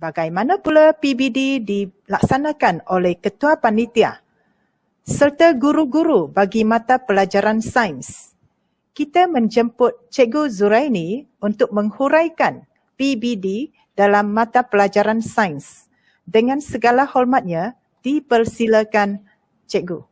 Bagaimana pula PBD dilaksanakan oleh Ketua Panitia serta guru-guru bagi mata pelajaran sains. Kita menjemput Cikgu Zuraini untuk menghuraikan PBD dalam mata pelajaran sains. Dengan segala hormatnya, dipersilakan Cikgu.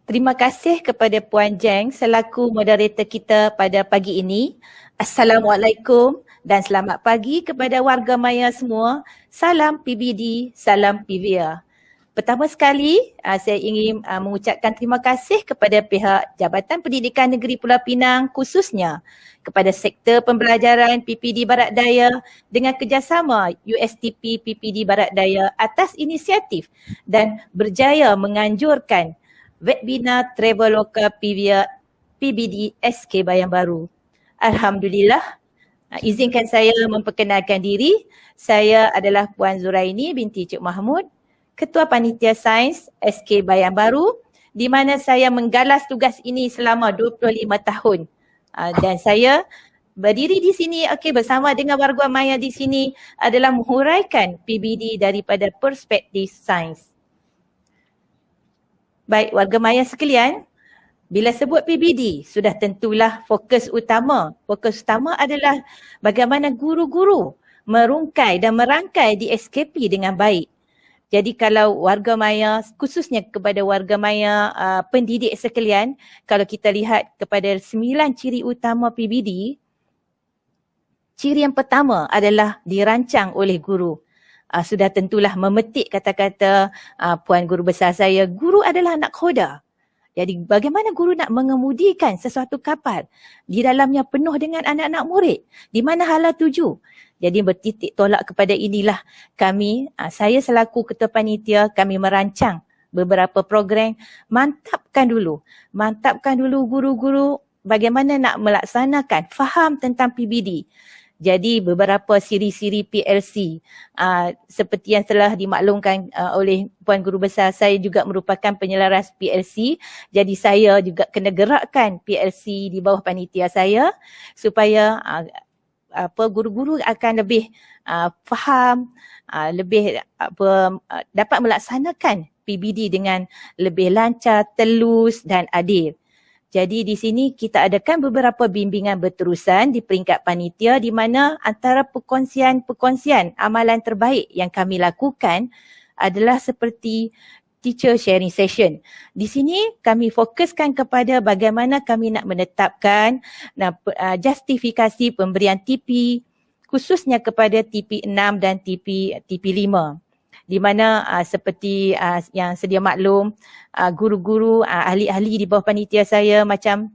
Terima kasih kepada Puan Jeng selaku moderator kita pada pagi ini. Assalamualaikum dan selamat pagi kepada warga maya semua. Salam PBD, salam PVR. Pertama sekali, saya ingin mengucapkan terima kasih kepada pihak Jabatan Pendidikan Negeri Pulau Pinang, khususnya kepada Sektor Pembelajaran PPD Barat Daya dengan kerjasama USTP PPD Barat Daya atas inisiatif dan berjaya menganjurkan webinar Traveloka PBD SK Bayan Baru. Alhamdulillah, izinkan saya memperkenalkan diri. Saya adalah Puan Zuraini binti Cik Mahmud, Ketua Panitia Sains SK Bayan Baru, di mana saya menggalas tugas ini selama 25 tahun. Dan saya berdiri di sini bersama dengan warga maya di sini adalah menghuraikan PBD daripada perspektif sains. Baik, warga maya sekalian, bila sebut PBD, sudah tentulah fokus utama. Fokus utama adalah bagaimana guru-guru merungkai dan merangkai di SKP dengan baik. Jadi kalau warga maya, khususnya kepada warga maya pendidik sekalian, kalau kita lihat kepada 9 ciri utama PBD, ciri yang pertama adalah dirancang oleh guru. Sudah tentulah memetik kata-kata Puan Guru Besar saya, guru adalah anak khoda. Jadi bagaimana guru nak mengemudikan sesuatu kapal di dalamnya penuh dengan anak-anak murid, di mana hala tuju. Jadi bertitik tolak kepada inilah kami, saya selaku Ketua Panitia, kami merancang beberapa program, mantapkan dulu guru-guru bagaimana nak melaksanakan faham tentang PBD. Jadi beberapa siri-siri PLC seperti yang telah dimaklumkan oleh Puan Guru Besar, saya juga merupakan penyelaras PLC. Jadi saya juga kena gerakkan PLC di bawah panitia saya supaya guru-guru akan lebih faham, lebih dapat melaksanakan PBD dengan lebih lancar, telus dan adil. Jadi di sini kita adakan beberapa bimbingan berterusan di peringkat panitia di mana antara perkongsian amalan terbaik yang kami lakukan adalah seperti teacher sharing session. Di sini kami fokuskan kepada bagaimana kami nak menetapkan justifikasi pemberian TP khususnya kepada TP6 dan TP5. Di mana seperti yang sedia maklum, guru-guru, ahli-ahli di bawah panitia saya macam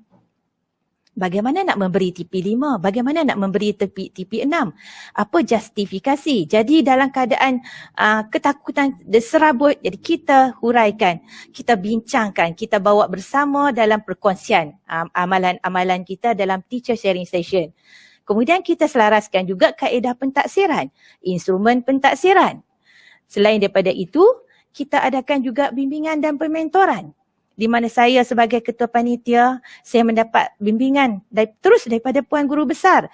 bagaimana nak memberi TP5, bagaimana nak memberi TP6, apa justifikasi. Jadi dalam keadaan ketakutan serabut, jadi kita huraikan, kita bincangkan, kita bawa bersama dalam perkongsian amalan-amalan kita dalam teacher sharing session. Kemudian kita selaraskan juga kaedah pentaksiran, instrumen pentaksiran. Selain daripada itu, kita adakan juga bimbingan dan pementoran. Di mana saya sebagai Ketua Panitia, saya mendapat bimbingan terus daripada Puan Guru Besar,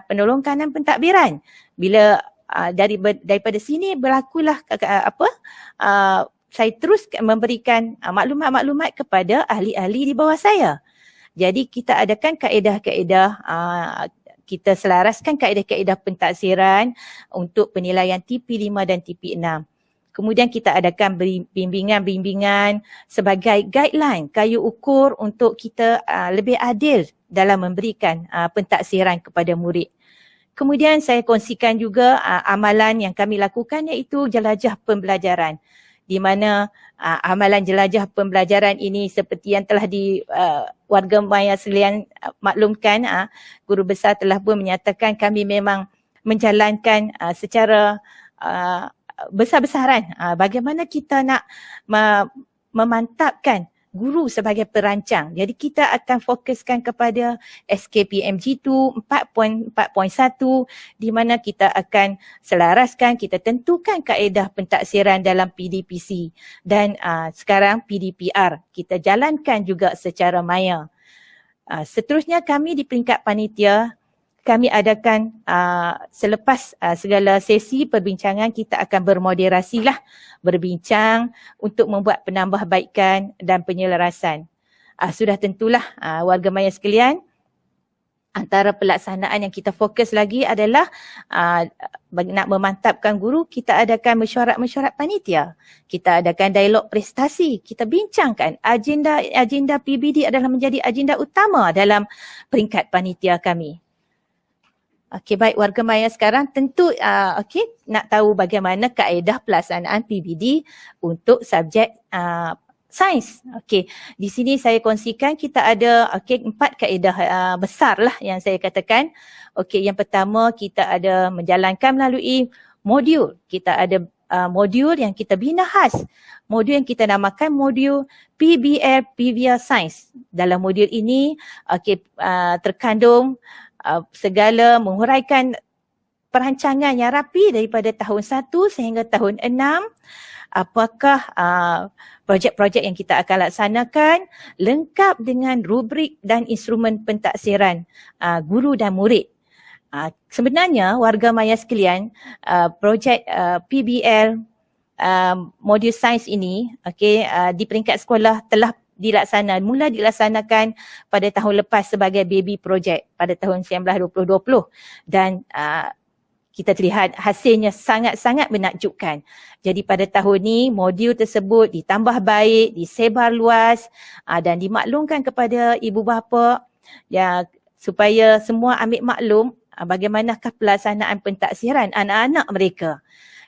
penolong kanan pentadbiran. Bila daripada sini berlakulah saya terus memberikan maklumat-maklumat kepada ahli-ahli di bawah saya. Jadi kita adakan kaedah-kaedah kita selaraskan kaedah-kaedah pentaksiran untuk penilaian TP5 dan TP6. Kemudian kita adakan bimbingan-bimbingan sebagai guideline, kayu ukur untuk kita lebih adil dalam memberikan pentaksiran kepada murid. Kemudian saya kongsikan juga amalan yang kami lakukan iaitu jelajah pembelajaran. Di mana amalan jelajah pembelajaran ini seperti yang telah warga maya sekalian maklumkan, Guru Besar telah pun menyatakan kami memang menjalankan secara besar-besaran bagaimana kita nak memantapkan guru sebagai perancang. Jadi kita akan fokuskan kepada SKPMG2 4.1 di mana kita akan selaraskan, kita tentukan kaedah pentaksiran dalam PDPC dan sekarang PDPR kita jalankan juga secara maya. Seterusnya kami di peringkat panitia, kami adakan selepas segala sesi perbincangan, kita akan bermoderasi lah, berbincang untuk membuat penambahbaikan dan penyelarasan. Sudah tentulah warga maya sekalian, antara pelaksanaan yang kita fokus lagi adalah nak memantapkan guru, kita adakan mesyuarat-mesyuarat panitia. Kita adakan dialog prestasi, kita bincangkan agenda PBD adalah menjadi agenda utama dalam peringkat panitia kami. Okey, baik warga maya sekarang tentu nak tahu bagaimana kaedah pelaksanaan PBD untuk subjek sains. Okey, di sini saya kongsikan kita ada 4 kaedah besar lah yang saya katakan. Okey, yang pertama kita ada menjalankan melalui modul. Kita ada modul yang kita bina khas. Modul yang kita namakan modul PBL PVR Sains. Dalam modul ini terkandung segala menghuraikan perancangan yang rapi daripada tahun 1 sehingga tahun 6. Apakah projek-projek yang kita akan laksanakan lengkap dengan rubrik dan instrumen pentaksiran guru dan murid. Sebenarnya warga maya sekalian, projek PBL modul sains ini di peringkat sekolah telah mula dilaksanakan pada tahun lepas sebagai baby project pada tahun 1920 dan kita terlihat hasilnya sangat-sangat menakjubkan. Jadi pada tahun ini modul tersebut ditambah baik, disebar luas dan dimaklumkan kepada ibu bapa supaya semua ambil maklum bagaimanakah pelaksanaan pentaksiran anak-anak mereka.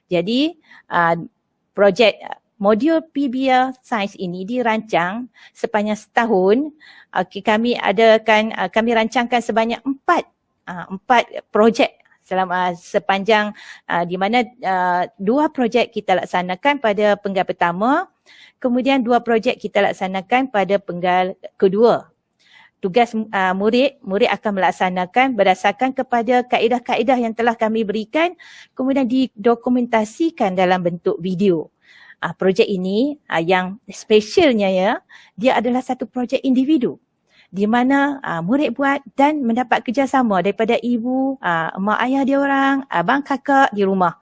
Jadi projek modul PBR Sains ini dirancang sepanjang setahun. Kami rancangkan sebanyak 4 projek sepanjang di mana 2 projek kita laksanakan pada penggal pertama, kemudian 2 projek kita laksanakan pada penggal kedua. Tugas murid akan melaksanakan berdasarkan kepada kaedah-kaedah yang telah kami berikan, kemudian didokumentasikan dalam bentuk video. Projek ini yang specialnya dia adalah satu projek individu di mana murid buat dan mendapat kerjasama daripada ibu, mak ayah dia orang, abang kakak di rumah.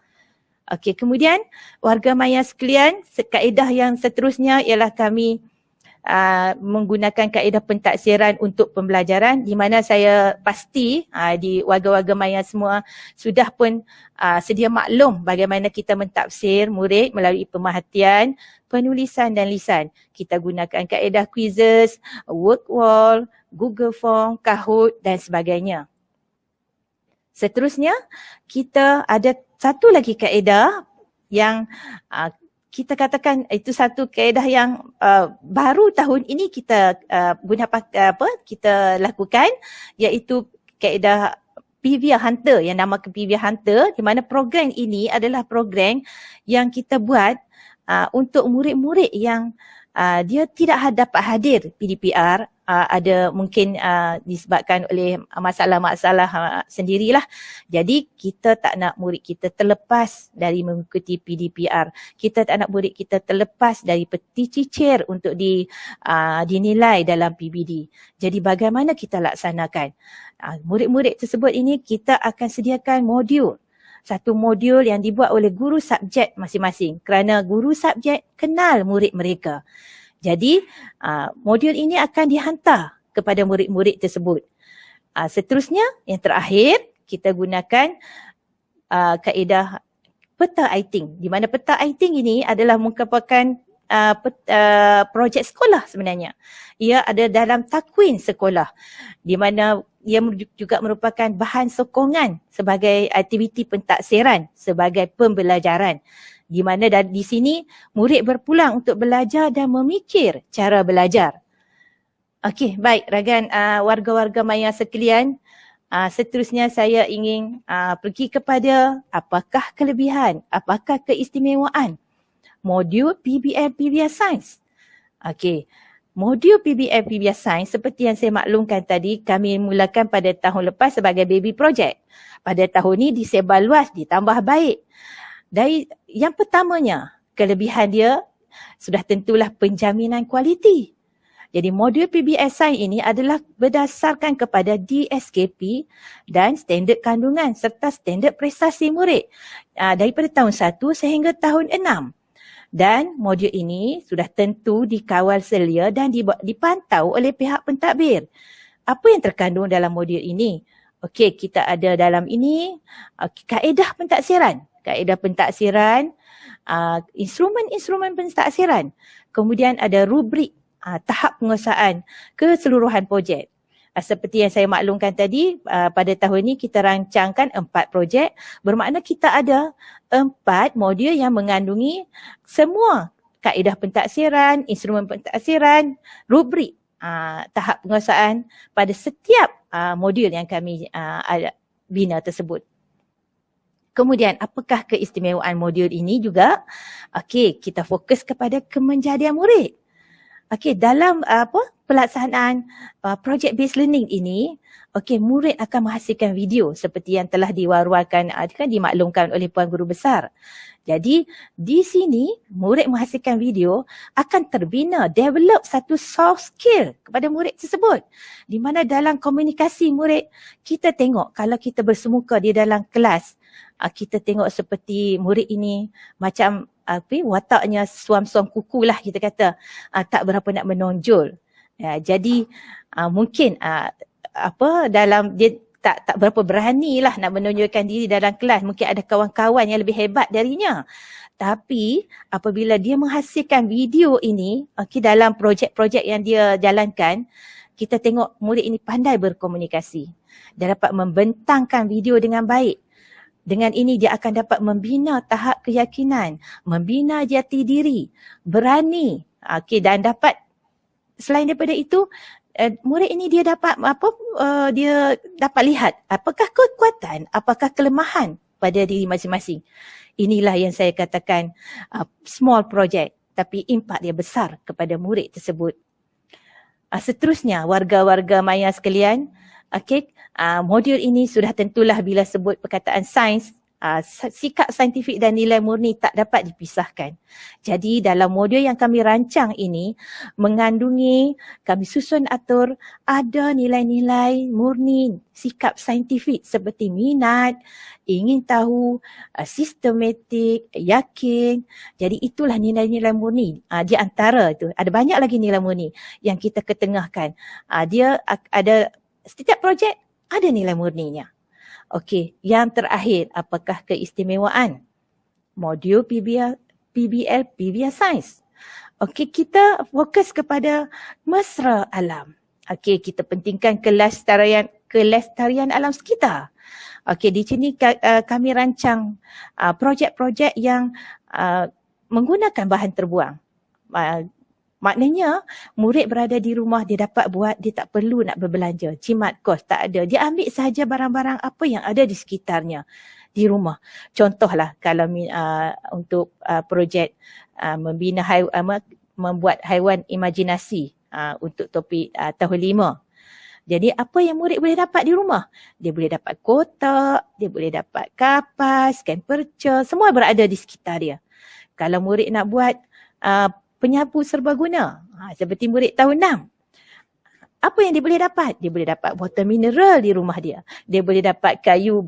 Okey, kemudian warga maya sekalian, kaedah yang seterusnya ialah kami menggunakan kaedah pentaksiran untuk pembelajaran di mana saya pasti di warga-warga maya semua sudah pun sedia maklum bagaimana kita mentafsir murid melalui pemerhatian, penulisan dan lisan. Kita gunakan kaedah quizzes, work wall, Google Form, Kahoot dan sebagainya. Seterusnya kita ada satu lagi kaedah yang kita katakan itu satu kaedah yang baru tahun ini kita kita lakukan, iaitu kaedah PVR Hunter yang namakan PVR Hunter, di mana program ini adalah program yang kita buat untuk murid-murid yang dia tidak dapat hadir PDPR, ada mungkin disebabkan oleh masalah-masalah sendirilah. Jadi kita tak nak murid kita terlepas dari mengikuti PDPR. Kita tak nak murid kita terlepas dari peti cicir untuk dinilai dalam PBD. Jadi bagaimana kita laksanakan? Murid-murid tersebut ini kita akan sediakan modul. Satu modul yang dibuat oleh guru subjek masing-masing kerana guru subjek kenal murid mereka. Jadi modul ini akan dihantar kepada murid-murid tersebut. Seterusnya yang terakhir kita gunakan kaedah peta iting, di mana peta iting ini adalah merupakan projek sekolah sebenarnya. Ia ada dalam takwin sekolah di mana ia juga merupakan bahan sokongan sebagai aktiviti pentaksiran, sebagai pembelajaran. Di mana di sini murid berpulang untuk belajar dan memikir cara belajar. Okey, baik rakan warga-warga maya sekalian. Seterusnya saya ingin pergi kepada apakah kelebihan, apakah keistimewaan modul PBL PVR Sains. Okey. Modul PBL PVR Sains seperti yang saya maklumkan tadi, kami mulakan pada tahun lepas sebagai baby project. Pada tahun ini disebar luas, ditambah baik. Dari yang pertamanya, kelebihan dia sudah tentulah penjaminan kualiti. Jadi modul PBL Sains ini adalah berdasarkan kepada DSKP dan standard kandungan serta standard prestasi murid daripada tahun 1 sehingga tahun 6. Dan modul ini sudah tentu dikawal selia dan dipantau oleh pihak pentadbir. Apa yang terkandung dalam modul ini? Okey, kita ada dalam ini kaedah pentaksiran. Kaedah pentaksiran, instrumen-instrumen pentaksiran. Kemudian ada rubrik tahap penguasaan keseluruhan projek. Seperti yang saya maklumkan tadi, pada tahun ini kita rancangkan 4 projek. Bermakna kita ada 4 modul yang mengandungi semua kaedah pentaksiran, instrumen pentaksiran, rubrik tahap penguasaan pada setiap modul yang kami bina tersebut. Kemudian apakah keistimewaan modul ini juga? Okey, kita fokus kepada kemenjadian murid. Okey, dalam pelaksanaan project based learning ini, okey, murid akan menghasilkan video seperti yang telah diwar-warkan dimaklumkan oleh Puan Guru Besar. Jadi di sini murid menghasilkan video akan terbina, develop satu soft skill kepada murid tersebut. Di mana dalam komunikasi murid, kita tengok kalau kita bersemuka di dalam kelas, kita tengok seperti murid ini macam wataknya suam-suam kuku lah kita kata, tak berapa nak menonjol. Jadi mungkin dalam dia tak berapa berani lah nak menunjukkan diri dalam kelas. Mungkin ada kawan-kawan yang lebih hebat darinya. Tapi apabila dia menghasilkan video ini, dalam projek-projek yang dia jalankan, kita tengok murid ini pandai berkomunikasi. Dia dapat membentangkan video dengan baik. Dengan ini dia akan dapat membina tahap keyakinan, membina jati diri, berani. Dan dapat, selain daripada itu, murid ini dia dapat dia dapat lihat apakah kekuatan, apakah kelemahan pada diri masing-masing. Inilah yang saya katakan small project tapi impak dia besar kepada murid tersebut. Seterusnya warga-warga maya sekalian, modul ini sudah tentulah bila sebut perkataan sains, sikap saintifik dan nilai murni tak dapat dipisahkan. Jadi dalam modul yang kami rancang ini mengandungi, kami susun atur ada nilai-nilai murni sikap saintifik seperti minat, ingin tahu, sistematik, yakin. Jadi itulah nilai-nilai murni. Di antara itu ada banyak lagi nilai murni yang kita ketengahkan. Dia ada setiap projek ada nilai murninya. Okey, yang terakhir, apakah keistimewaan modul PBL Sains? Okey, kita fokus kepada mesra alam. Okey, kita pentingkan kelestarian alam sekitar. Okey, di sini kami rancang projek-projek yang menggunakan bahan terbuang. Maknanya murid berada di rumah, dia dapat buat, dia tak perlu nak berbelanja. Jimat kos tak ada. Dia ambil sahaja barang-barang apa yang ada di sekitarnya di rumah. Contohlah kalau untuk projek membina membuat haiwan imajinasi untuk topik tahun 5. Jadi apa yang murid boleh dapat di rumah? Dia boleh dapat kotak, dia boleh dapat kapas, kan perca, semua berada di sekitar dia. Kalau murid nak buat penyapu serbaguna, seperti murid tahun 6. Apa yang dia boleh dapat? Dia boleh dapat botol mineral di rumah dia. Dia boleh dapat kayu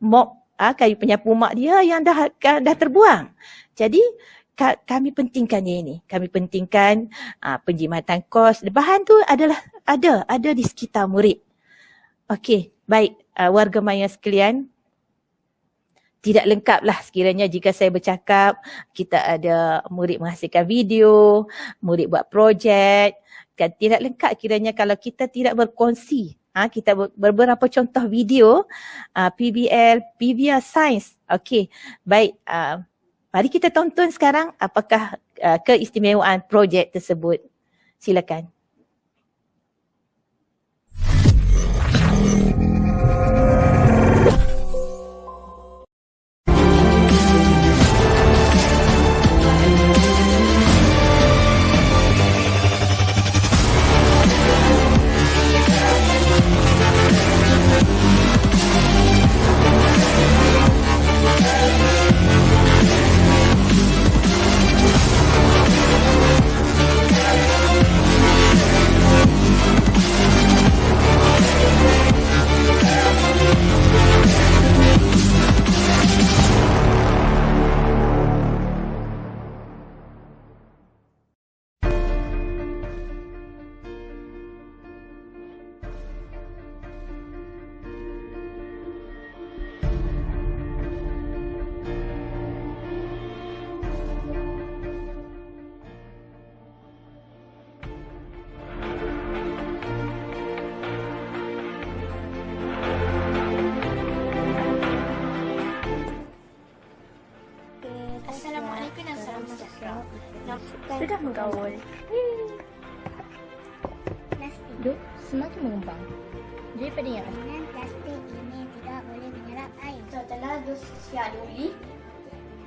mop, kayu penyapu mak dia yang dah terbuang. Jadi kami pentingkan ini. Kami pentingkan penjimatan kos. Bahan tu adalah ada di sekitar murid. Okey, baik warga maya sekalian. Tidak lengkaplah sekiranya jika saya bercakap kita ada murid menghasilkan video, murid buat projek. Tidak lengkap kiranya kalau kita tidak berkongsi. Kita beberapa contoh video PBL Sains. Okey, baik. Mari kita tonton sekarang apakah keistimewaan projek tersebut. Silakan. Sudah menggaul. Plastik. Duk, semakin mengembang. Jadi peringat. Dengan plastik ini tidak boleh menyerap air. Setelah dus siap diuli,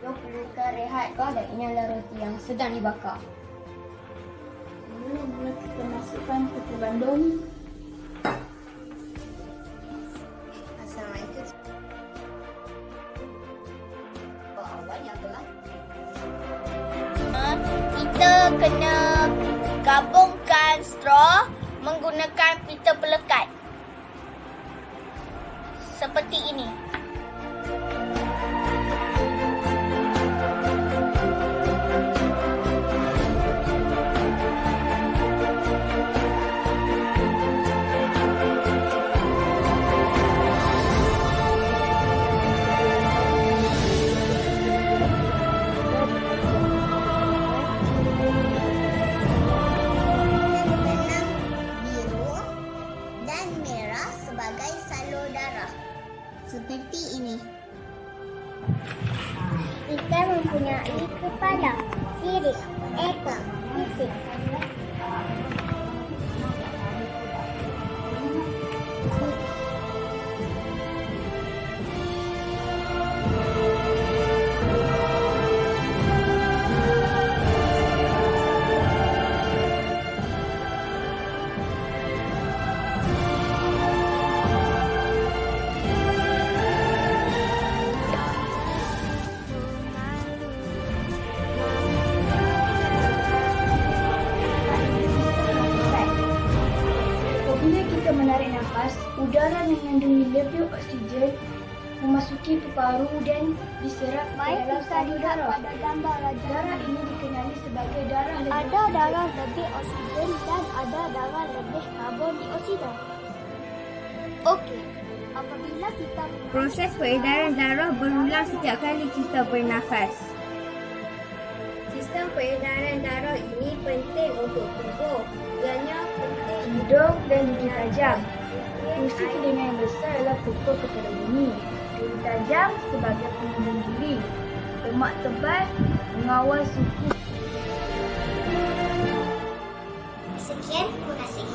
Duk perlukan rehat dan ini adalah roti yang sedang dibakar. Mula-mula kita masukkan putih bandung. Assalamualaikum. Awalnya adalah Kita kena gabungkan straw menggunakan pita pelekat. Seperti ini. Tanam biru dan merah sebagai salur darah. Seperti ini. Kita mempunyai kepala, sirip, ekor, fisik. apabila kita menarik nafas, udara mengandungi lebih oksigen memasuki paru dan diserap ke dalam salur darah. pada gambar Darah ini dikenali sebagai darah lebih Ada darah lebih oksigen dan ada darah lebih karbon dioksida. Okey, apabila kita Proses peredaran darah berulang setiap kali kita bernafas. Sistem peredaran darah ini penting untuk tubuh. Ianya penting hidung dan gigi tajam. Fungsi telinga yang besar adalah pukul kepada bumi. Gigi tajam sebagai pelindung diri. Lemak tebal mengawal suku. sekian, terima kasih.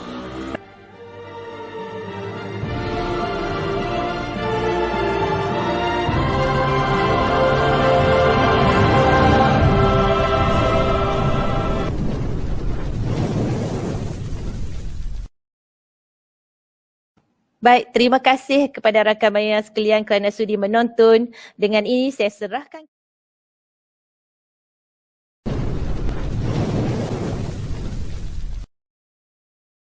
Baik, terima kasih kepada rakan Maya sekalian kerana sudi menonton. Dengan ini saya serahkan